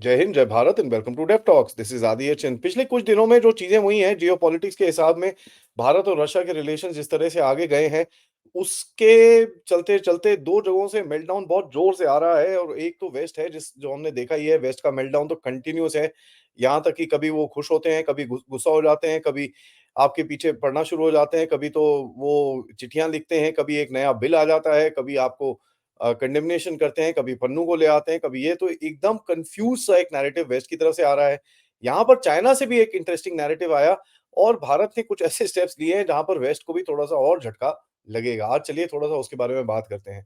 जय हिंद, जय Bharat and welcome to Dev Talks. This is Adi H. पिछले कुछ दिनों में जो चीजें हुई हैं जियोपॉलिटिक्स के हिसाब में, भारत और रशिया के रिलेशन जिस तरह से आगे गए हैं, उसके चलते चलते दो जगहों से मेल्टडाउन बहुत जोर से आ रहा है। और एक तो वेस्ट है, जिस जो हमने देखा ही है, वेस्ट का मेल्टडाउन तो कंटिन्यूस है। यहाँ तक कि कभी वो खुश होते हैं, कभी गुस्सा हो जाते हैं, कभी आपके पीछे पड़ना शुरू हो जाते हैं, कभी तो वो चिट्ठियां लिखते हैं, कभी एक नया बिल आ जाता है, कभी आपको कंडेमनेशन करते हैं, कभी पन्नू को ले आते हैं, कभी ये, तो एकदम कंफ्यूज सा एक नैरेटिव वेस्ट की तरफ से आ रहा है। यहाँ पर चाइना से भी एक इंटरेस्टिंग नैरेटिव आया और भारत ने कुछ ऐसे स्टेप्स लिए हैं जहां पर वेस्ट को भी थोड़ा सा और झटका लगेगा। आज चलिए थोड़ा सा उसके बारे में बात करते हैं।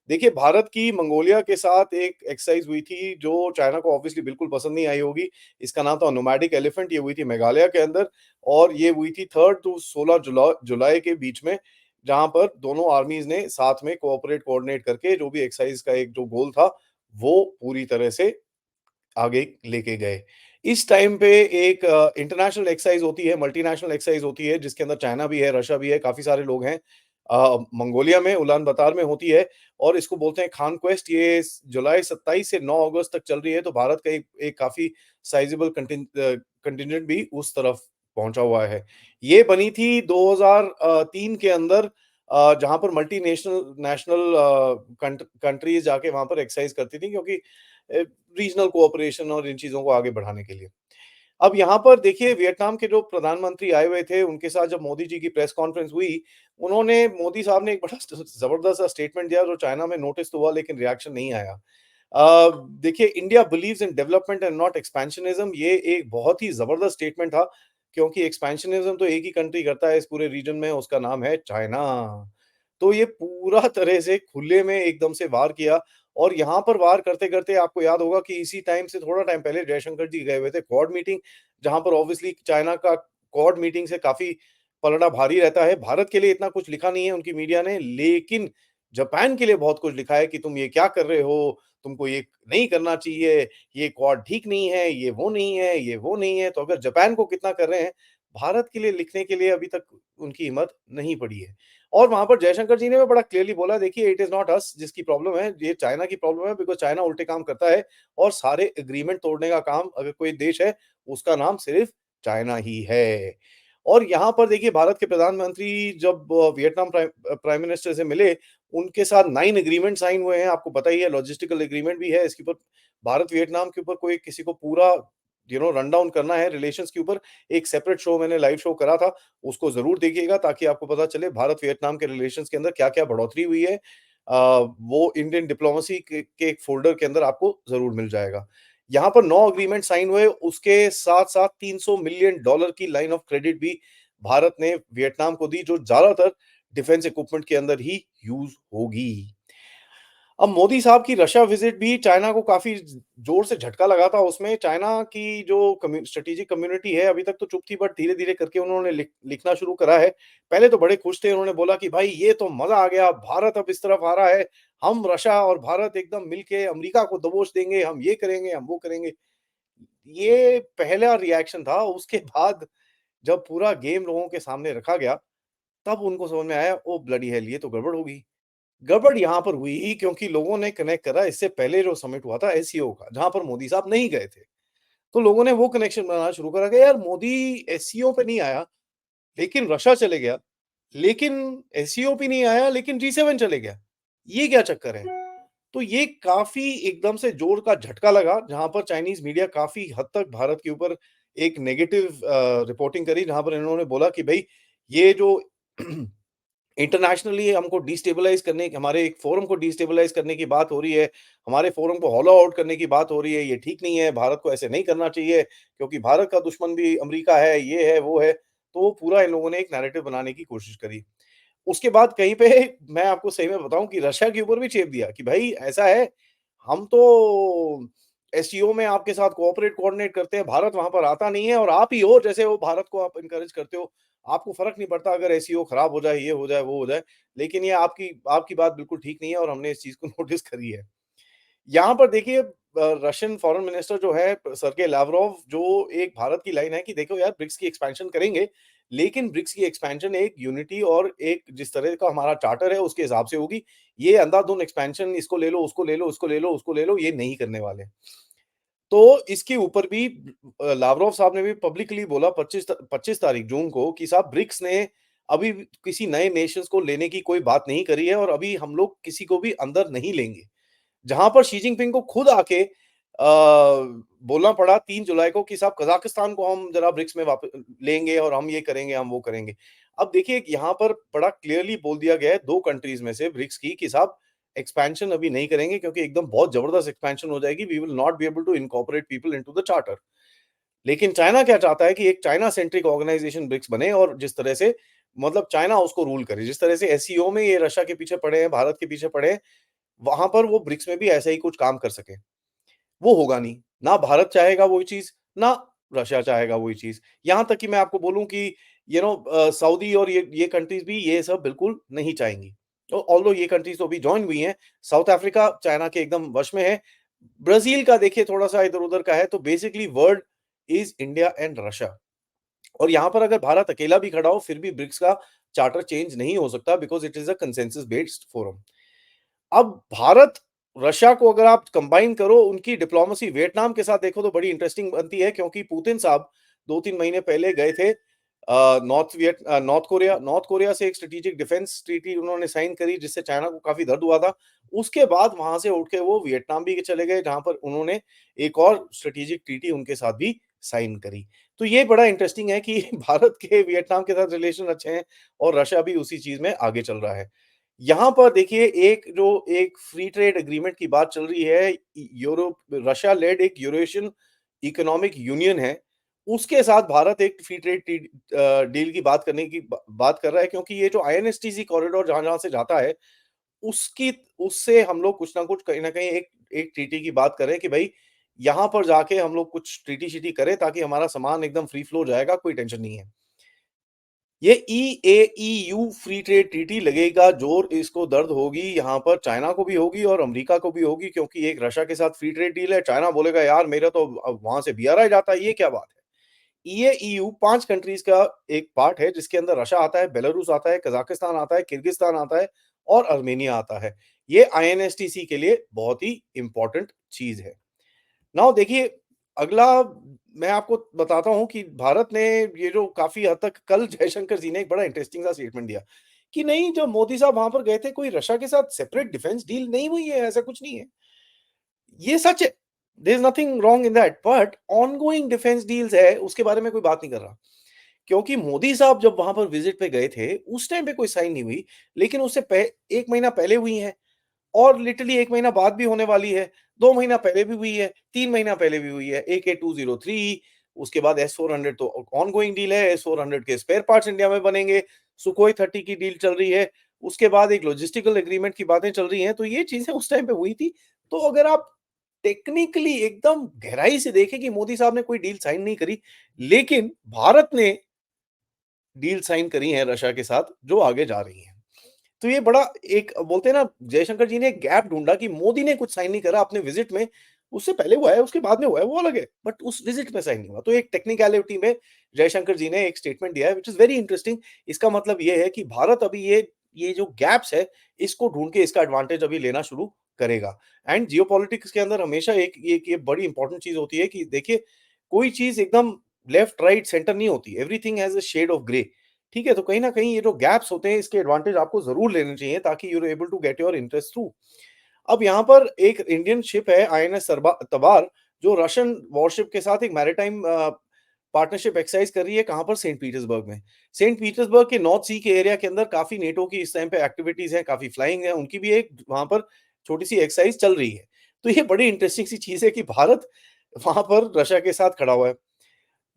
देखिए, भारत की मंगोलिया के साथ एक एक्सरसाइज हुई थी जो चाइना को ऑब्वियसली बिल्कुल पसंद नहीं आई होगी। इसका नाम था नोमैडिक एलिफेंट। ये हुई थी मेघालय के अंदर और ये हुई थी 3 टू 16 जुलाई के बीच में, जहां पर दोनों आर्मीज ने साथ में कोऑपरेट कोऑर्डिनेट करके जो भी एक्सरसाइज का एक जो गोल था, वो पूरी तरह से आगे लेके गए। इस टाइम पे एक इंटरनेशनल एक्सरसाइज होती है, मल्टीनेशनल एक्सरसाइज होती है, जिसके अंदर चाइना भी है, रशिया भी है, काफ़ी सारे लोग हैं। मंगोलिया में उलान बतार में होती है और इसको बोलते हैं खान क्वेस्ट। ये जुलाई 27 से 9 अगस्त तक चल रही है, तो भारत का एक एक काफ़ी साइज़ेबल कंटिंजेंट भी उस तरफ पहुँचा हुआ है। ये बनी थी 2003 के अंदर, जहाँ पर मल्टीनेशनल नेशनल कंट्रीज़ जाके वहाँ पर एक्सरसाइज करती थी, क्योंकि रीजनल कोऑपरेशन और इन चीज़ों को आगे बढ़ाने के लिए। अब यहाँ पर देखिए, वियतनाम के जो प्रधानमंत्री आए हुए थे, उनके साथ जब मोदी जी की प्रेस कॉन्फ्रेंस हुई, उन्होंने मोदी साहब ने एक बड़ा ज़बरदस्त सा स्टेटमेंट दिया जो चाइना में नोटिस तो हुआ, लेकिन रिएक्शन नहीं आया। देखिए, India believes in development and not expansionism, ये एक बहुत ही ज़बरदस्त स्टेटमेंट था, क्योंकि एक्सपेंशनिज़्म तो एक ही कंट्री करता है इस पूरे रीजन में, उसका नाम है चाइना। तो ये पूरा तरह से खुले में एकदम से वार किया और यहाँ पर वार करते-करते आपको याद होगा कि इसी टाइम से थोड़ा टाइम पहले जयशंकर जी गए हुए थे क्वाड मीटिंग, जहाँ पर ऑब्वियसली चाइना का क्वाड मीटिंग से काफ़ी पलड़ा भारी रहता है। भारत के लिए इतना कुछ लिखा नहीं है उनकी मीडिया ने, लेकिन जापान के लिए बहुत कुछ लिखा है कि तुम ये क्या कर रहे हो? तुमको ये नहीं करना चाहिए, ये क्वाड ठीक नहीं है, ये वो नहीं है, ये वो नहीं है। तो अगर जापान को कितना कर रहे हैं, भारत के लिए लिखने के लिए अभी तक उनकी हिम्मत नहीं पड़ी है। और वहाँ पर जयशंकर जी ने भी बड़ा क्लियरली बोला, देखिए इट इज़ नॉट अस जिसकी प्रॉब्लम है, ये चाइना की प्रॉब्लम है, बिकॉज़ चाइना उल्टे काम करता है और सारे एग्रीमेंट तोड़ने का काम अगर कोई देश है, उसका नाम सिर्फ़ चाइना ही है। और यहाँ पर देखिए, भारत के प्रधानमंत्री जब वियतनाम प्राइम मिनिस्टर से मिले, उनके साथ 9 एग्रीमेंट साइन हुए हैं, आपको पता ही है, लॉजिस्टिकल एग्रीमेंट भी है। इसके ऊपर भारत-वियतनाम के ऊपर कोई किसी को पूरा रन डाउन करना है रिलेशंस के ऊपर, एक सेपरेट शो मैंने लाइव शो करा था, उसको ज़रूर देखिएगा ताकि आपको पता चले भारत-वियतनाम के रिलेशंस के अंदर क्या-क्या बढ़ोतरी हुई है। वो इंडियन डिप्लोमेसी के एक फ़ोल्डर के अंदर आपको ज़रूर मिल जाएगा। यहाँ पर 9 एग्रीमेंट साइन हुए, उसके साथ-साथ $300 मिलियन की लाइन ऑफ क्रेडिट भी भारत ने वियतनाम को दी, जो ज़्यादातर डिफेंस इक्विपमेंट के अंदर ही यूज़ होगी। अब मोदी साहब की रशिया विज़िट भी चाइना को काफ़ी ज़ोर से झटका लगा था उसमें। चाइना की जो स्ट्रेटेजिक कम्युनिटी है, अभी तक तो चुप थी, बट धीरे-धीरे करके उन्होंने लिखना शुरू करा है। पहले तो बड़े खुश थे, उन्होंने बोला कि भाई ये तो मज़ा आ गया, भारत अब इस तरफ आ रहा है, हम रशिया और भारत एकदम मिलके अमेरिका को दबोच देंगे, हम ये करेंगे, हम वो करेंगे। ये पहला रिएक्शन था, उसके बाद जब पूरा गेम लोगों के सामने रखा गया, तब उनको समझ में आया, ओह ब्लडी हेल! ये तो गड़बड़ हो गई। गड़बड़ यहाँ पर हुई क्योंकि लोगों ने कनेक्ट करा इससे पहले जो समिट हुआ था एससीओ का, जहाँ पर मोदी साहब नहीं गए थे। तो लोगों ने वो कनेक्शन बनाना शुरू करा कि यार मोदी एससीओ पे नहीं आया, लेकिन रशिया चले गया, लेकिन एससीओ पे नहीं आया, लेकिन जी7 चले गया। ये क्या चक्कर है? तो ये काफ़ी एकदम से जोर का झटका लगा, जहाँ पर चाइनीज़ मीडिया काफ़ी हद तक भारत के ऊपर एक नेगेटिव रिपोर्टिंग करी, जहाँ पर इन्होंने बोला कि भई ये जो इंटरनेशनली हमको डिस्टेबलाइज़ करने की, हमारे एक फोरम को डिस्टेबलाइज़ करने की बात हो रही है, हमारे फोरम को हॉलो आउट करने की बात हो रही है, ये ठीक नहीं है, भारत को ऐसे नहीं करना चाहिए, क्योंकि भारत का दुश्मन भी अमेरिका है, ये है, वो है। तो वो पूरा इन लोगों ने एक नैरेटिव बनाने की कोशिश करी। उसके बाद कहीं पे मैं आपको सही में बताऊँ कि रशिया के ऊपर भी चेप दिया कि भाई ऐसा है, हम तो एससीओ में आपके साथ कोऑपरेट कोऑर्डिनेट करते हैं, भारत वहाँ पर आता नहीं है और आप ही हो जैसे वो भारत को आप एनकरेज करते हो। आपको फ़र्क नहीं पड़ता अगर एससीओ खराब हो जाए, ये हो जाए, वो हो जाए, लेकिन ये आपकी आपकी बात बिल्कुल ठीक नहीं है और हमने इस चीज़ को नोटिस करी है। यहाँ पर देखिए, रशियन फॉरेन मिनिस्टर जो है सर्गेई लाव्रोव, जो एक भारत की लाइन है कि देखो यार, ब्रिक्स की एक्सपेंशन करेंगे, लेकिन ब्रिक्स की एक्सपेंशन एक यूनिटी और एक जिस तरह का हमारा चार्टर है उसके हिसाब से होगी। ये अंधाधुंध एक्सपेंशन, इसको ले लो, उसको ले लो, उसको ले लो, उसको ले लो, ये नहीं करने वाले। तो इसके ऊपर भी लाव्रोव साहब ने भी पब्लिकली बोला 25 तारीख जून को कि साहब ब्रिक्स ने अभी भी किसी नए नेशंस को लेने की कोई बात नहीं करी है और अभी हम लोग किसी को भी अंदर नहीं लेंगे। जहाँ पर शी जिनपिंग को खुद आके बोलना पड़ा 3 जुलाई को कि साहब कज़ाकिस्तान को हम ज़रा ब्रिक्स में वाप लेंगे और हम ये करेंगे, हम वो करेंगे। अब देखिए यहाँ पर बड़ा क्लियरली बोल दिया गया है 2 कंट्रीज़ में से ब्रिक्स की कि साहब एक्सपेंशन अभी नहीं करेंगे क्योंकि एकदम बहुत ज़बरदस्त एक्सपेंशन हो जाएगी। We will not be able to incorporate people into the charter. लेकिन चाइना क्या चाहता है कि एक चाइना सेंट्रिक ऑर्गेनाइजेशन ब्रिक्स बने और जिस तरह से मतलब चाइना उसको रूल करे। जिस तरह से एससीओ में ये रशिया के पीछे पड़े हैं, भारत के पीछे पड़े हैं, वहाँ पर वो ब्रिक्स में भी ऐसा ही कुछ काम कर सकें। वो होगा नहीं। ना भारत चाहेगा वही चीज़, ना रशिया चाहेगा वही चीज़। यहाँ तक कि मैं आपको बोलूँ कि सऊदी और ये कंट्रीज़ भी ये सब बिल्कुल नहीं चाहेंगी। तो ऑल्दो ये कंट्रीज़ तो अभी जॉइन हुई हैं। साउथ अफ्रीका चाइना के एकदम वश में है। ब्राज़ील का देखिए थोड़ा-सा इधर-उधर का है, तो basically world is India and Russia. और यहाँ पर अगर भारत अकेला भी खड़ा हो, फिर भी ब्रिक्स का चार्टर चेंज नहीं हो सकता because it is a consensus based forum. अब भारत, रशिया को अगर आप कंबाइन करो, उनकी डिप्लोमेसी वियतनाम के साथ देखो तो बड़ी इंटरेस्टिंग बनती है क्योंकि पुतिन साहब 2-3 महीने पहले गए थे नॉर्थ कोरिया से एक स्ट्रेटेजिक डिफेंस ट्रीटी उन्होंने साइन करी जिससे चाइना को काफ़ी दर्द हुआ था। उसके बाद वहाँ से उठ के वो वियतनाम भी चले गए जहाँ पर उन्होंने एक और स्ट्रेटेजिक ट्रीटी उनके साथ भी साइन करी। तो ये बड़ा इंटरेस्टिंग है कि भारत के वियतनाम के साथ रिलेशन अच्छे हैं और रशिया भी उसी चीज़ में आगे चल रहा है। यहाँ पर देखिए एक फ्री ट्रेड एग्रीमेंट की बात चल रही है, यूरोप रशिया लेड एक यूरेशियन इकोनॉमिक यूनियन है, उसके साथ भारत एक फ्री ट्रेड डील की बात करने की बात कर रहा है क्योंकि ये जो आईएनएसटीसी कॉरिडोर जहाँ-जहाँ से जाता है, उसकी उससे हम लोग कुछ ना कुछ कहीं न कहीं एक एक ट्रीटी की बात कर रहे हैं कि भई यहाँ पर जाके हम लोग कुछ ट्रीटी-श्रीटी करें ताकि हमारा सामान एकदम फ्री फ्लो जाएगा, कोई टेंशन नहीं है। ये ईएईयू फ्री ट्रेड ट्रीटी लगेगा जोर, इसको दर्द होगी यहाँ पर चाइना को भी होगी और अमेरिका को भी होगी क्योंकि एक रशिया के साथ फ्री ट्रेड डील है। चाइना बोलेगा यार मेरा तो अब वहाँ से बीआरआई जाता है, ये क्या बात है? ईएईयू 5 कंट्रीज़ का एक पार्ट है जिसके अंदर रशिया आता है, बेलारूस आता है, कज़ाकिस्तान आता है, किर्गिस्तान आता है और अर्मेनिया आता है। ये आईएनएसटीसी के लिए बहुत ही इम्पोर्टेंट चीज़ है। नाउ देखिए, अगला मैं आपको बताता हूँ कि भारत ने ये जो काफ़ी हद तक कल जयशंकर जी ने एक बड़ा इंटरेस्टिंग सा स्टेटमेंट दिया, कि नहीं जब मोदी साहब वहाँ पर गए थे कोई रशिया के साथ सेपरेट डिफेंस डील नहीं हुई है, ऐसा कुछ नहीं है। ये सच है, there is nothing wrong in that but ongoing defence deals है, उसके बारे में कोई बात नहीं कर रहा। क्योंकि मोदी साहब जब वहाँ पर विज़िट पे गए थे, उस टाइम पे कोई साइन नहीं हुई, लेकिन उससे पह 1 महीना पहले हुई है। और लिटरली 1 महीना बाद भी होने वाली है, 2 महीना पहले भी हुई है, 3 महीना पहले भी हुई है, AK-203 उसके बाद S-400 तो ऑनगोइंग डील है, S-400 के स्पेयर पार्ट्स इंडिया में बनेंगे, सुखोई 30 की डील चल रही है, उसके बाद एक लॉजिस्टिकल एग्रीमेंट की बातें चल रही हैं, तो ये चीज़ें उस टाइम पे हुई थी। तो अगर आप टेक्निकली एकदम गहराई से देखें कि मोदी साहब ने कोई डील साइन नहीं करी, लेकिन भारत ने डील साइन करी है रशिया के साथ, जो आगे जा रही हैं। तो ये बड़ा एक बोलते हैं ना जयशंकर जी ने एक गैप ढूँढा कि मोदी ने कुछ साइन नहीं करा अपने विज़िट में, उससे पहले हुआ है, उसके बाद में हुआ है, वो अलग है, बट उस विज़िट में साइन नहीं हुआ। तो एक टेक्निकैलिटी में जयशंकर जी ने एक स्टेटमेंट दिया है व्हिच इज़ वेरी इंटरेस्टिंग। इसका मतलब ये है कि भारत अभी ये जो गैप्स है, इसको ढूँढ के इसका एडवांटेज अभी लेना शुरू करेगा। एंड जियोपॉलिटिक्स के अंदर हमेशा एक ये बड़ी इंपॉर्टेंट चीज़ होती है कि देखिए, कोई चीज़ एकदम लेफ्ट, राइट, सेंटर नहीं होती। Everything has a shade of grey. ठीक है? तो कहीं न कहीं ये जो गैप्स होते हैं इसके एडवांटेज आपको ज़रूर लेने चाहिए ताकि you are able to get your interest through. अब यहाँ पर एक इंडियन शिप है आईएनएस तबार जो रशियन वॉरशिप के साथ एक मैरीटाइम पार्टनरशिप एक्सरसाइज कर रही है कहाँ पर? सेंट पीटर्सबर्ग में। सेंट पीटर्सबर्ग के नॉर्थ सी के एरिया के अंदर काफ़ी नेटो की इस टाइम पे एक्टिविटीज़ हैं, काफ़ी फ्लाइंग है, उनकी भी एक वहाँ पर छोटी-सी एक्सरसाइज चल रही है। तो ये बड़ी इंटरेस्टिंग सी चीज़ है कि भारत वहाँ पर रशिया के साथ खड़ा हुआ है।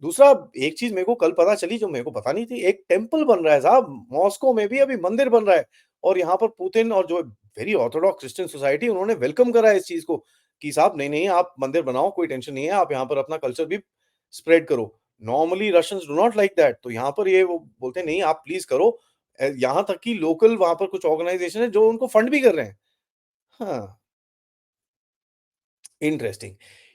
दूसरा एक चीज़ मेरे को कल पता चली जो मेरे को पता नहीं थी, एक टेम्पल बन रहा है साहब, मॉस्को में भी अभी मंदिर बन रहा है और यहाँ पर पुतिन और जो वेरी ऑर्थोडॉक्स क्रिश्चियन सोसाइटी उन्होंने वेलकम करा है इस चीज़ को कि साहब नहीं-नहीं आप मंदिर बनाओ, कोई टेंशन नहीं है, आप यहाँ पर अपना कल्चर भी स्प्रेड करो। Normally Russians do not like that तो यहाँ पर ये वो बोलते हैं नहीं आप प्लीज़ करो। यहाँ तक कि लोकल वहाँ पर कुछ ऑर्गनाइज़ेशन है जो उनको फंड भी कर रहे हैं। हाँ। इंटरेस्टिंग।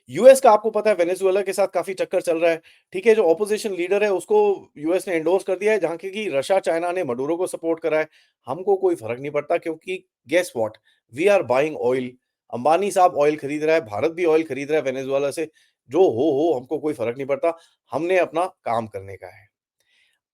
यूएस का आपको पता है वेनेजुएला के साथ काफ़ी चक्कर चल रहा है, ठीक है? जो ऑपोज़िशन लीडर है उसको यूएस ने एंडोर्स कर दिया है जहाँ की कि रशिया, चाइना ने मडुरो को सपोर्ट करा है। हमको कोई फ़र्क नहीं पड़ता क्योंकि guess what? We are buying oil. Ambani साहब ऑयल खरीद रहा है, भारत भी ऑयल खरीद रहा है वेनेजुएला से, जो हो हमको कोई फ़र्क नहीं पड़ता, हमने अपना काम करने का है।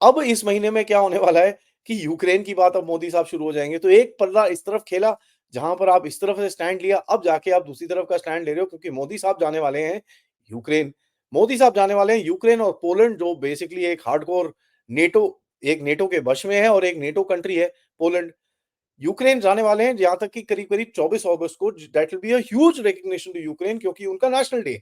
अब इस महीने में क्या होने वाला है कि यूक्रेन की बात अब मोदी साहब शुरू हो जाएँगे, तो एक पल्ला इस तरफ खेला, जहाँ पर आप इस तरफ से स्टैंड लिया, अब जाके आप दूसरी तरफ का स्टैंड ले रहे हो क्योंकि मोदी साहब जाने वाले हैं यूक्रेन। मोदी साहब जाने वाले हैं यूक्रेन और पोलैंड जो बेसिकली एक हार्डकोर नेटो एक नेटो के वश में है और एक नेटो कंट्री है पोलैंड। यूक्रेन जाने वाले हैं जहाँ तक कि करीब-करीब 24 अगस्त को that will be a huge recognition to Ukraine क्योंकि उनका नेशनल डे है।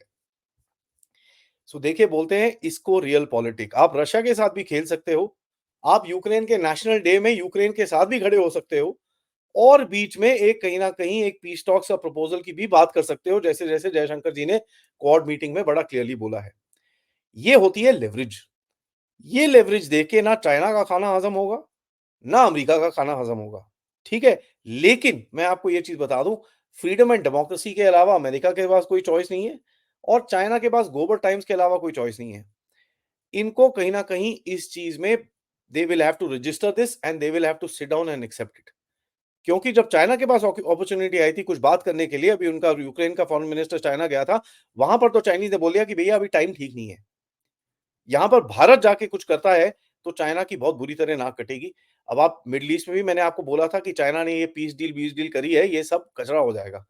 सो देखिए बोलते हैं इसको रियल पॉलिटिक। आप रशिया के साथ भी खेल सकते हो, आप यूक्रेन के नेशनल डे में यूक्रेन के साथ भी खड़े हो सकते हो और बीच में एक कहीं न कहीं एक पीस टॉक्स का प्रपोज़ल की भी बात कर सकते हो, जैसे-जैसे जयशंकर जी ने क्वाड मीटिंग में बड़ा क्लियरली बोला है। ये होती है लेवरेज। ये लेवरेज देके ना चाइना का खाना हज़म होगा, ना अमेरिका का खाना हज़म होगा, ठीक है? लेकिन मैं आपको ये चीज़ बता दूँ, फ्रीडम एंड डेमोक्रेसी के अलावा अमेरिका के पास कोई चॉइस नहीं है और चाइना के पास ग्लोबल टाइम्स के अलावा कोई चॉइस नहीं है। इनको कहीं न कहीं इस चीज़ में they will have to register this and they will have to sit down and accept it. क्योंकि जब चाइना के पास अपॉर्च्युनिटी आई थी कुछ बात करने के लिए, अभी उनका यूक्रेन का फॉरेन मिनिस्टर चाइना गया था, वहाँ पर तो चाइनीज़ ने बोल दिया कि भैया अभी टाइम ठीक नहीं है। यहाँ पर भारत जाके कुछ करता है, तो चाइना की बहुत बुरी तरह नाक कटेगी। अब आप मिडल ईस्ट में भी मैंने आपको बोला था कि चाइना ने ये पीस डील, वीस डील करी है, ये सब कचरा हो जाएगा।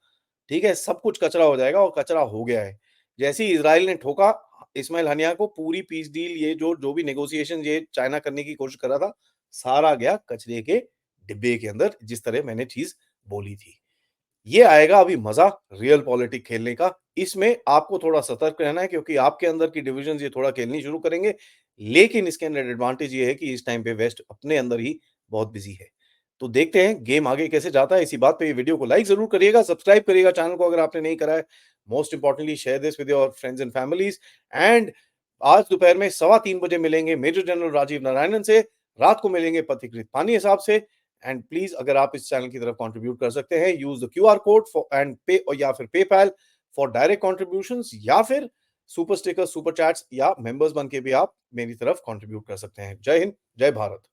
ठीक है? सब कुछ कचरा हो जाएगा और कचरा हो गया है। जैसे ही इज़राइल ने ठोका इस्माइल हनिया को पूरी पीस डील ये जो भी नेगोशिएशन ये चाइना करने की कोशिश कर रहा था, सारा गया कचरे के डिब्बे के अंदर जिस तरह मैंने चीज़ बोली थी। ये आएगा अभी मज़ा रियल पॉलिटिक खेलने का। इसमें आपको थोड़ा सतर्क रहना है क्योंकि आपके अंदर की डिविजन्स ये थोड़ा खेलनी शुरू करेंगे। लेकिन इसके अंदर एडवांटेज ये है कि इस टाइम पे वेस्ट अपने अंदर ही बहुत बिज़ी है। तो देखते हैं गेम आगे कैसे जाता है। इसी बात पे ये वीडियो को लाइक ज़रूर करिएगा, सब्सक्राइब करिएगा चैनल को अगर आपने नहीं करा है। Most importantly share this with your friends and families and आज दोपहर में 3:15 बजे मिलेंगे मेजर जनरल राजीव नारायणन से, रात को मिलेंगे पथिकृत पानी साहब से एंड प्लीज अगर आप इस चैनल की तरफ कंट्रीब्यूट कर सकते हैं use the QR code for and पे और या फिर पेपैल फॉर डायरेक्ट कंट्रीब्यूशंस या फिर सुपर स्टिकर सुपर चैट्स या मेंबर्स बन के भी आप मेरी तरफ कंट्रीब्यूट कर सकते हैं। जय हिंद, जय भारत।